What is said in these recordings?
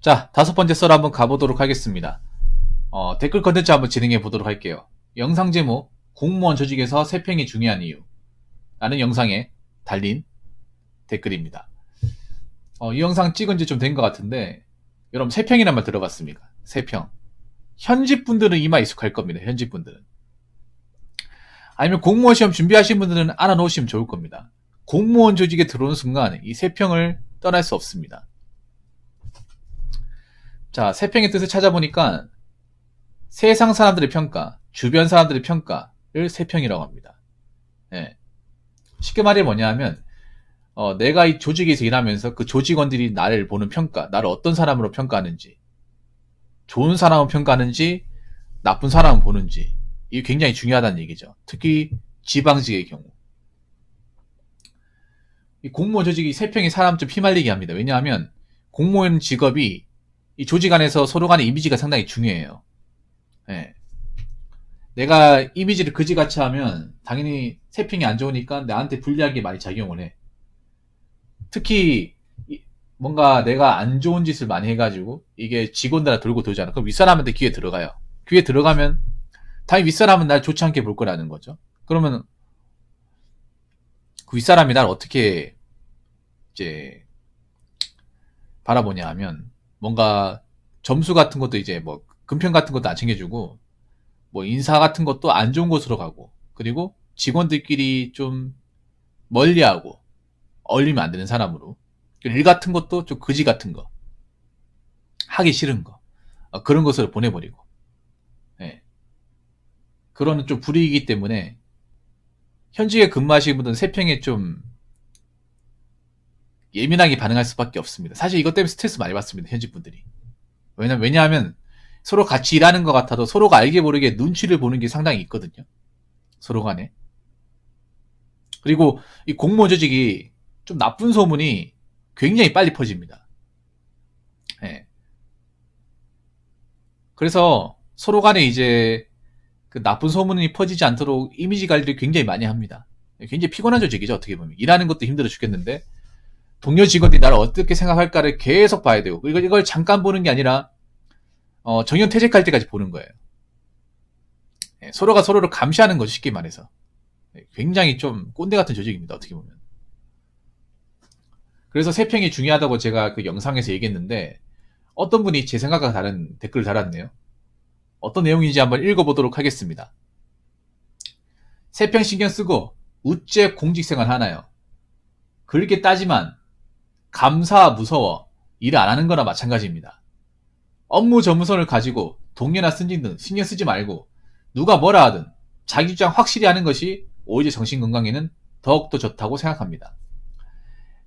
자, 다섯 번째 썰 한번 가보도록 하겠습니다. 댓글 컨텐츠 한번 진행해 보도록 할게요. 영상 제목, 공무원 조직에서 세평이 중요한 이유 라는 영상에 달린 댓글입니다. 이 영상 찍은 지 좀 된 것 같은데, 여러분 세평이란 말 들어봤습니까? 세평. 현직 분들은 이마 익숙할 겁니다. 현직 분들은. 아니면 공무원 시험 준비하신 분들은 알아놓으시면 좋을 겁니다. 공무원 조직에 들어오는 순간 이 세평을 떠날 수 없습니다. 자, 세평의 뜻을 찾아보니까 세상 사람들의 평가, 주변 사람들의 평가를 세평이라고 합니다. 예. 쉽게 말해 뭐냐 하면 내가 이 조직에서 일하면서 그 조직원들이 나를 보는 평가, 나를 어떤 사람으로 평가하는지, 좋은 사람을 평가하는지 나쁜 사람을 보는지, 이게 굉장히 중요하다는 얘기죠. 특히 지방직의 경우. 이 공무원 조직이 세평이 사람 좀 휘말리게 합니다. 왜냐하면 공무원 직업이 이 조직 안에서 서로 간의 이미지가 상당히 중요해요. 예. 내가 이미지를 그지같이 하면 당연히 세평이 안 좋으니까 나한테 불리하게 많이 작용을 해. 특히 뭔가 내가 안 좋은 짓을 많이 해가지고 이게 직원들한테 돌고 돌잖아. 그럼 윗사람한테 귀에 들어가요. 귀에 들어가면 당연히 윗사람은 날 좋지 않게 볼 거라는 거죠. 그러면 그 윗사람이 날 어떻게 이제 바라보냐 하면 뭔가 점수 같은 것도 이제 뭐 금평 같은 것도 안 챙겨주고 뭐 인사 같은 것도 안 좋은 곳으로 가고, 그리고 직원들끼리 좀 멀리하고 어울리면 안 되는 사람으로, 일 같은 것도 좀 그지 같은 거, 하기 싫은 거, 그런 것으로 보내버리고, 예. 그런 좀 불이익이기 때문에 현직에 근무하시는 분들은 세평에 좀 예민하게 반응할 수밖에 없습니다. 사실 이것 때문에 스트레스 많이 받습니다. 현직 분들이. 왜냐하면 서로 같이 일하는 것 같아도 서로가 알게 모르게 눈치를 보는 게 상당히 있거든요. 서로 간에. 그리고 이 공무원 조직이 좀 나쁜 소문이 굉장히 빨리 퍼집니다. 예. 그래서 서로 간에 이제 그 나쁜 소문이 퍼지지 않도록 이미지 관리를 굉장히 많이 합니다. 굉장히 피곤한 조직이죠, 어떻게 보면. 일하는 것도 힘들어 죽겠는데 동료 직원들이 나를 어떻게 생각할까를 계속 봐야 되고, 그리고 이걸 잠깐 보는 게 아니라 정년 퇴직할 때까지 보는 거예요. 예, 서로가 서로를 감시하는 거죠, 쉽게 말해서. 예, 굉장히 좀 꼰대 같은 조직입니다, 어떻게 보면. 그래서 세평이 중요하다고 제가 그 영상에서 얘기했는데, 어떤 분이 제 생각과 다른 댓글을 달았네요. 어떤 내용인지 한번 읽어보도록 하겠습니다. 세평 신경 쓰고 우째 공직생활 하나요? 그렇게 따지만 감사 무서워 일 안 하는 거나 마찬가지입니다. 업무 전문성을 가지고 동료나 승진 등 신경 쓰지 말고 누가 뭐라 하든 자기 주장 확실히 하는 것이 오히려 정신건강에는 더욱더 좋다고 생각합니다.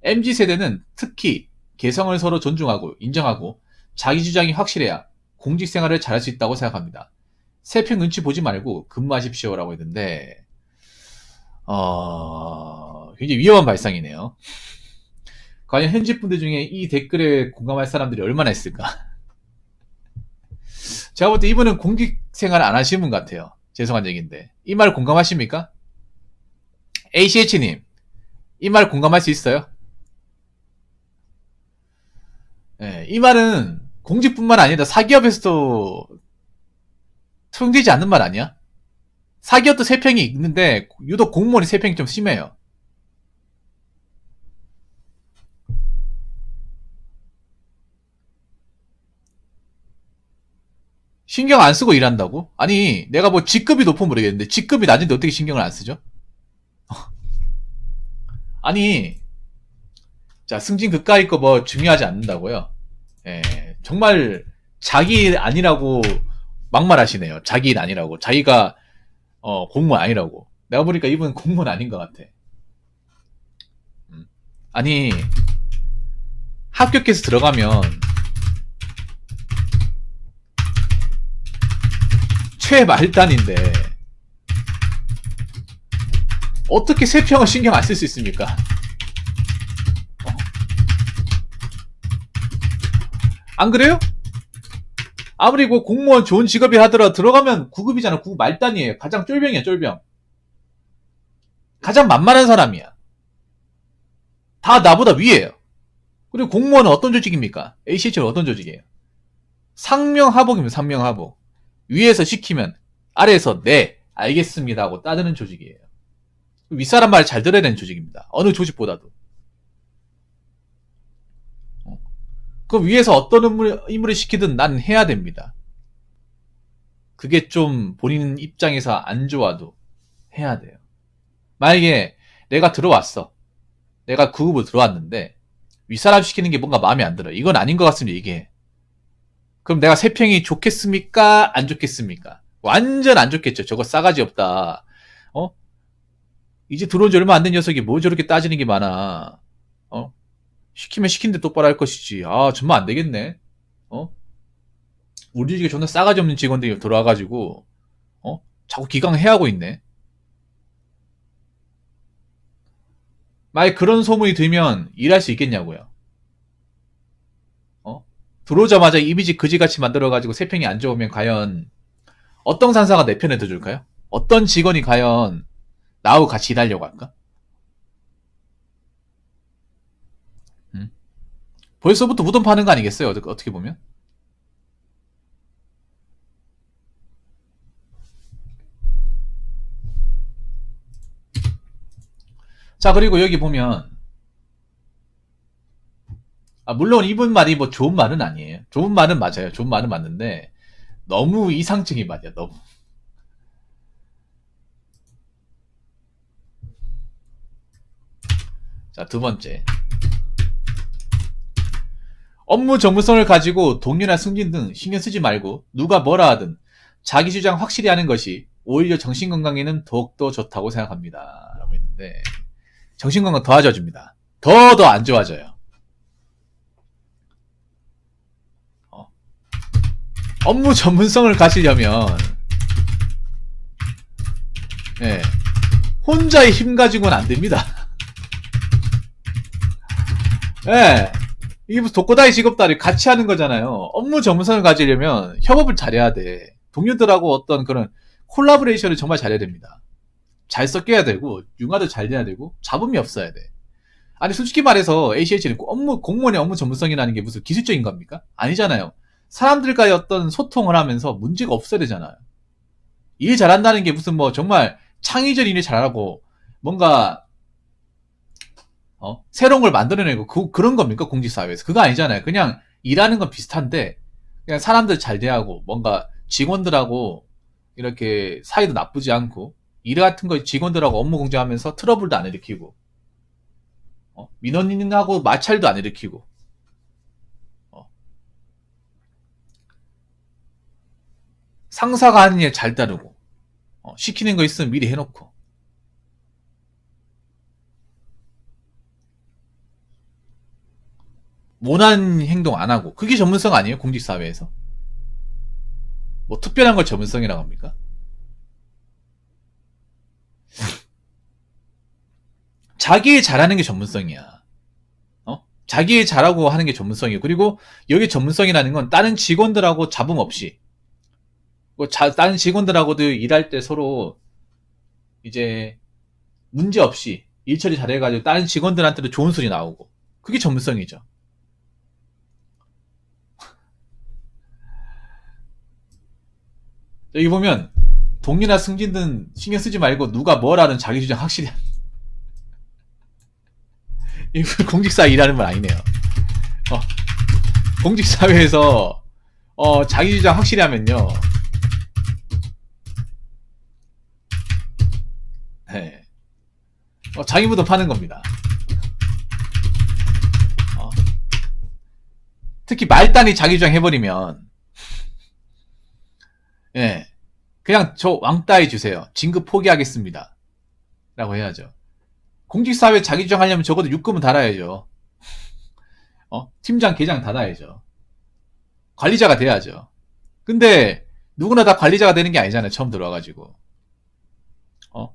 MZ세대는 특히 개성을 서로 존중하고 인정하고 자기 주장이 확실해야 공직생활을 잘할 수 있다고 생각합니다. 세평 눈치 보지 말고 근무하십시오 라고 했는데 굉장히 위험한 발상이네요. 과연 현직 분들 중에 이 댓글에 공감할 사람들이 얼마나 있을까? 제가 볼 때 이분은 공직생활 안 하시는 분 같아요. 죄송한 얘기인데. 이 말 공감하십니까? ACH님, 이 말 공감할 수 있어요? 네, 이 말은 공직뿐만 아니라 사기업에서도 통되지 않는 말 아니야? 사기업도 세평이 있는데 유독 공무원이 세평이 좀 심해요. 신경 안 쓰고 일한다고? 아니, 내가 뭐 직급이 높으면 모르겠는데 직급이 낮은데 어떻게 신경을 안 쓰죠? 아니, 자, 승진 그까이 거 뭐 중요하지 않는다고요? 예, 정말 자기 일 아니라고 막말하시네요. 자기 일 아니라고. 자기가 공무원 아니라고. 내가 보니까 이분은 공무원 아닌 것 같아. 아니, 합격해서 들어가면 최말단인데 어떻게 세평을 신경 안 쓸 수 있습니까? 안 그래요? 아무리 뭐 공무원 좋은 직업이 하더라도 들어가면 9급이잖아. 9급 말단이에요. 가장 쫄병이야, 쫄병. 가장 만만한 사람이야. 다 나보다 위에요. 그리고 공무원은 어떤 조직입니까? ACH는 어떤 조직이에요? 상명하복입니다. 상명하복. 위에서 시키면 아래에서 네 알겠습니다 하고 따르는 조직이에요. 윗사람 말 잘 들어야 되는 조직입니다. 어느 조직보다도. 그럼 위에서 어떤 임무를 시키든 난 해야 됩니다. 그게 좀 본인 입장에서 안 좋아도 해야 돼요. 만약에 내가 들어왔어. 내가 구급으로 들어왔는데 윗사람 시키는 게 뭔가 마음에 안 들어. 이건 아닌 것 같으면 얘기해. 그럼 내가 세평이 좋겠습니까? 안 좋겠습니까? 완전 안 좋겠죠. 저거 싸가지 없다. 어? 이제 들어온 지 얼마 안 된 녀석이 뭐 저렇게 따지는 게 많아. 어? 시키면 시킨데 똑바로 할 것이지. 아, 정말 안 되겠네. 어? 우리 집에 존나 싸가지 없는 직원들이 들어와가지고, 자꾸 기강해하고 있네. 만약 그런 소문이 들면 일할 수 있겠냐고요. 들어오자마자 이미지 그지같이 만들어가지고 세평이 안 좋으면 과연 어떤 상사가 내 편에 들어줄까요? 어떤 직원이 과연 나하고 같이 일하려고 할까? 벌써부터 무덤 파는 거 아니겠어요? 어떻게 보면? 자, 그리고 여기 보면, 물론 이분 말이 뭐 좋은 말은 아니에요. 좋은 말은 맞아요. 좋은 말은 맞는데, 너무 이상적인 말이야, 너무. 자, 두 번째. 업무 전문성을 가지고 동료나 승진 등 신경 쓰지 말고 누가 뭐라 하든 자기 주장 확실히 하는 것이 오히려 정신건강에는 더욱더 좋다고 생각합니다. 라고 했는데, 정신건강 더 안 좋아집니다. 더 안 좋아져요. 업무 전문성을 가지려면, 예, 혼자의 힘 가지고는 안 됩니다. 예, 이게 무슨 독고다이 직업다리 같이 하는 거잖아요. 업무 전문성을 가지려면 협업을 잘해야 돼. 동료들하고 어떤 그런 콜라보레이션을 정말 잘해야 됩니다. 잘 섞여야 되고, 융화도 잘 돼야 되고, 잡음이 없어야 돼. 아니, 솔직히 말해서 ACH는 공무원의 업무 전문성이라는 게 무슨 기술적인 겁니까? 아니잖아요. 사람들과의 어떤 소통을 하면서 문제가 없어야 되잖아요. 일 잘한다는 게 무슨 뭐 정말 창의적 일을 잘하고 뭔가 새로운 걸 만들어내고 그런 겁니까? 공직사회에서. 그거 아니잖아요. 그냥 일하는 건 비슷한데 그냥 사람들 잘 대하고 뭔가 직원들하고 이렇게 사이도 나쁘지 않고 일 같은 거 직원들하고 업무 공정하면서 트러블도 안 일으키고 민원인하고 마찰도 안 일으키고 상사가 하는 일 잘 따르고 시키는 거 있으면 미리 해놓고 모난 행동 안 하고 그게 전문성 아니에요? 공직사회에서? 뭐 특별한 걸 전문성이라고 합니까? 자기 일 잘하는 게 전문성이야. 자기 일 잘하고 하는 게 전문성이고 그리고 여기 전문성이라는 건 다른 직원들하고 잡음 없이 다른 직원들하고도 일할 때 서로 이제 문제 없이 일 처리 잘해가지고 다른 직원들한테도 좋은 소리 나오고 그게 전문성이죠. 여기 보면 동료나 승진은 신경 쓰지 말고 누가 뭘 하든 자기 주장 확실히 이거 공직사 일하는 건 아니네요. 공직사회에서 자기 주장 확실히 하면요. 네. 자기 무덤 파는 겁니다. 특히 말단이 자기 주장 해버리면 예, 그냥 저 왕따해 주세요. 진급 포기하겠습니다. 라고 해야죠. 공직사회 자기 주장하려면 적어도 육금은 달아야죠. 팀장, 계장 달아야죠. 관리자가 돼야죠. 근데 누구나 다 관리자가 되는 게 아니잖아요. 처음 들어와가지고.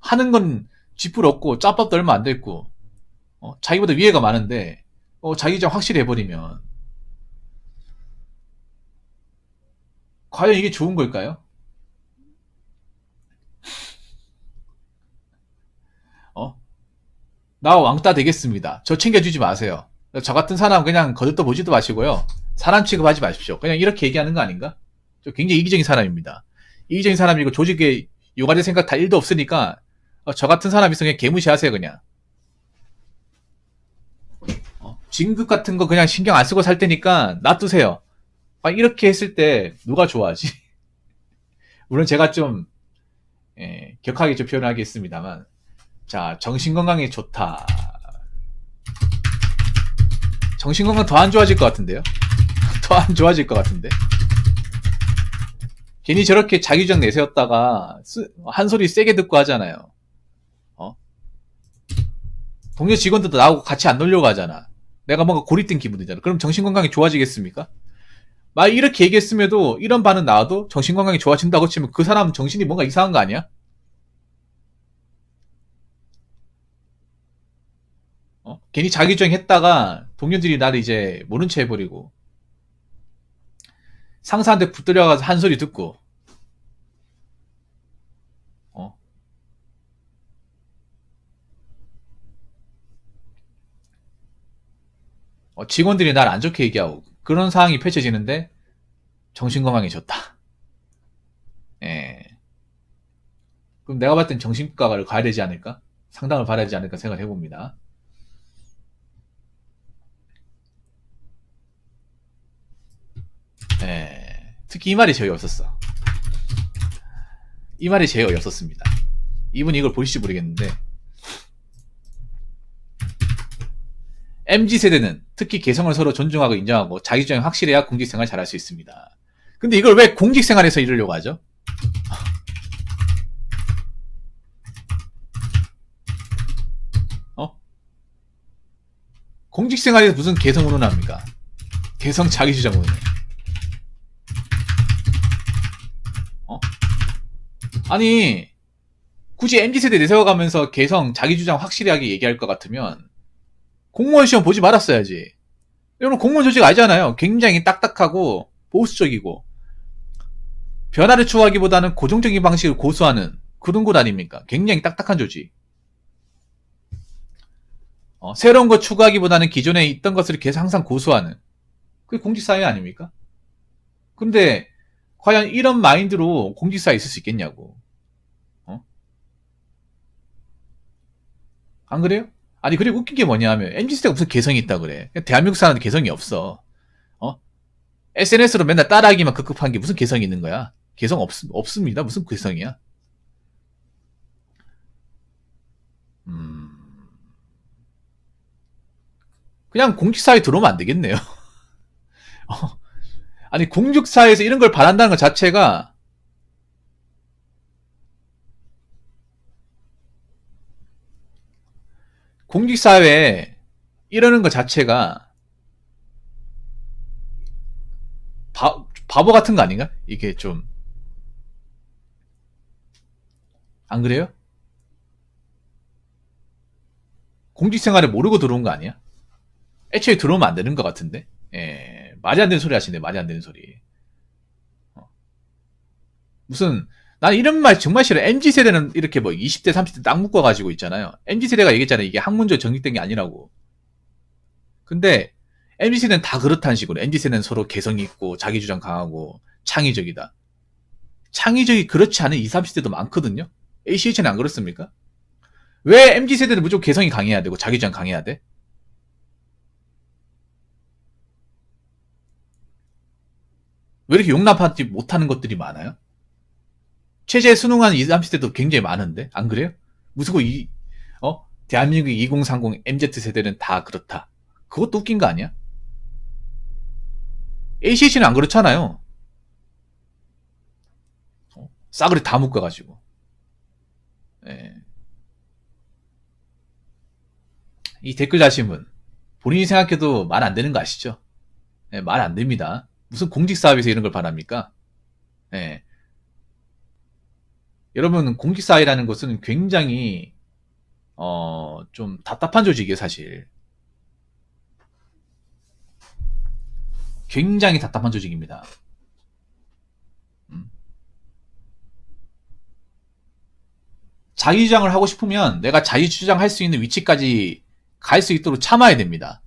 하는 건 쥐뿔 없고 짬밥도 얼마 안 됐고 자기보다 위에가 많은데 자기 주장 확실히 해버리면 과연 이게 좋은 걸까요? 나 왕따 되겠습니다. 저 챙겨주지 마세요. 저 같은 사람 그냥 거들떠 보지도 마시고요. 사람 취급하지 마십시오. 그냥 이렇게 얘기하는 거 아닌가? 저 굉장히 이기적인 사람입니다. 이기적인 사람이고 조직에 요가될 생각 다 1도 없으니까 저 같은 사람 있으면 그냥 개무시하세요 그냥. 진급 같은 거 그냥 신경 안 쓰고 살 테니까 놔두세요. 이렇게 했을 때 누가 좋아하지? 물론 제가 좀 격하게 좀 표현하겠습니다만, 자, 정신건강에 좋다. 정신건강 더 안 좋아질 것 같은데요? 더 안 좋아질 것 같은데? 괜히 저렇게 자기 주장 내세웠다가 한 소리 세게 듣고 하잖아요. 동료 직원들도 나하고 같이 안 놀려고 하잖아. 내가 뭔가 고립된 기분이잖아. 그럼 정신건강이 좋아지겠습니까? 막 이렇게 얘기했음에도 이런 반응 나와도 정신건강이 좋아진다고 치면 그 사람 정신이 뭔가 이상한 거 아니야? 괜히 자기 주장 했다가 동료들이 나를 이제 모른 체 해버리고 상사한테 붙들려가서 한 소리 듣고 어? 직원들이 날 안 좋게 얘기하고 그런 상황이 펼쳐지는데 정신건강이 좋다. 예. 그럼 내가 봤을 땐 정신과를 가야 되지 않을까? 상담을 받아야 되지 않을까 생각을 해봅니다. 예. 특히 이 말이 제일 없었어. 이 말이 제일 없었습니다. 이분이 이걸 보실지 모르겠는데 MZ세대는 특히 개성을 서로 존중하고 인정하고 자기 주장이 확실해야 공직생활 잘할 수 있습니다. 근데 이걸 왜 공직생활에서 이러려고 하죠? 공직생활에서 무슨 개성 운운합니까? 개성 자기 주장 운운. 아니 굳이 MZ세대 내세워가면서 개성 자기 주장 확실하게 얘기할 것 같으면 공무원 시험 보지 말았어야지. 여러분 공무원 조직 알잖아요. 굉장히 딱딱하고 보수적이고 변화를 추구하기보다는 고정적인 방식을 고수하는 그런 곳 아닙니까? 굉장히 딱딱한 조직. 새로운 것 추구하기보다는 기존에 있던 것을 계속 항상 고수하는 그게 공직사회 아닙니까? 근데 과연 이런 마인드로 공직사회에 있을 수 있겠냐고. 안 그래요? 아니 그리고 웃긴 게 뭐냐 하면 MZ세대가 무슨 개성이 있다 그래. 대한민국 사람은 개성이 없어. SNS로 맨날 따라하기만 급급한 게 무슨 개성이 있는 거야? 개성 없습니다. 무슨 개성이야? 그냥 공직사회 들어오면 안 되겠네요. 아니 공직사회에서 이런 걸 바란다는 것 자체가 공직사회에 이러는 것 자체가 바보 같은 거 아닌가? 이게 좀 안 그래요? 공직생활을 모르고 들어온 거 아니야? 애초에 들어오면 안 되는 것 같은데? 예, 말이 안 되는 소리 하시네, 말이 안 되는 소리. 무슨, 난 이런 말 정말 싫어. MZ세대는 이렇게 뭐 20대, 30대 딱 묶어가지고 있잖아요. MZ세대가 얘기했잖아요. 이게 학문적 정립된 게 아니라고. 근데, MZ세대는 다 그렇다는 식으로. MZ세대는 서로 개성이 있고, 자기 주장 강하고, 창의적이다. 창의적이 그렇지 않은 20, 30대도 많거든요? ACH는 안 그렇습니까? 왜 MZ세대는 무조건 개성이 강해야 되고, 자기 주장 강해야 돼? 왜 이렇게 용납하지 못하는 것들이 많아요? 체제에 순응하는 20, 30대도 굉장히 많은데? 안 그래요? 무슨 대한민국 2030 MZ세대는 다 그렇다. 그것도 웃긴 거 아니야? ACH는 안 그렇잖아요. 싸그리 다 묶어가지고. 예. 이 댓글 다신 분, 본인이 생각해도 말 안 되는 거 아시죠? 예, 말 안 됩니다. 무슨 공직사회에서 이런 걸 바랍니까? 예. 여러분, 공직사회라는 것은 굉장히, 좀 답답한 조직이에요, 사실. 굉장히 답답한 조직입니다. 자기 주장을 하고 싶으면 내가 자기 주장할 수 있는 위치까지 갈 수 있도록 참아야 됩니다.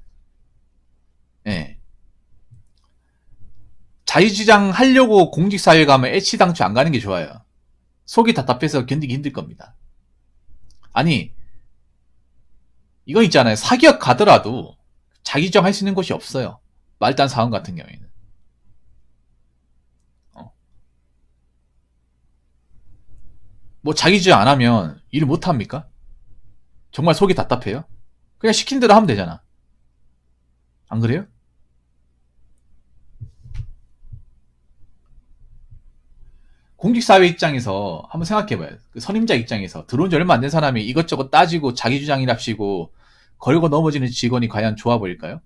예. 자유주장 하려고 공직사회 가면 애치당초 안 가는 게 좋아요. 속이 답답해서 견디기 힘들 겁니다. 아니, 이거 있잖아요. 사기업 가더라도 자기주장 할 수 있는 곳이 없어요. 말단 사원 같은 경우에는. 뭐 자기주장 안 하면 일 못 합니까? 정말 속이 답답해요? 그냥 시킨 대로 하면 되잖아. 안 그래요? 공직사회 입장에서 한번 생각해봐요. 그 선임자 입장에서 들어온 지 얼마 안 된 사람이 이것저것 따지고 자기 주장이랍시고 걸고 넘어지는 직원이 과연 좋아 보일까요?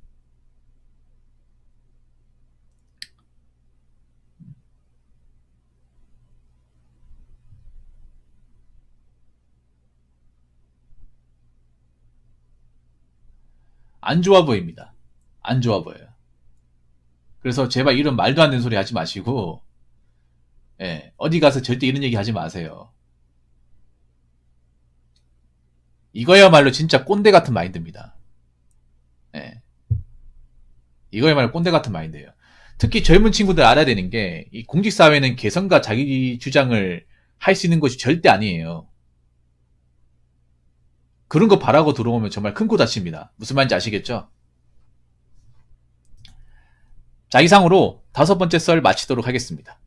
안 좋아 보입니다. 안 좋아 보여요. 그래서 제발 이런 말도 안 되는 소리 하지 마시고, 예, 어디 가서 절대 이런 얘기 하지 마세요. 이거야말로 진짜 꼰대 같은 마인드입니다. 예, 이거야말로 꼰대 같은 마인드예요. 특히 젊은 친구들 알아야 되는 게, 이 공직사회는 개성과 자기 주장을 할 수 있는 곳이 절대 아니에요. 그런 거 바라고 들어오면 정말 큰 코 다칩니다. 무슨 말인지 아시겠죠? 자, 이상으로 5번째 썰 마치도록 하겠습니다.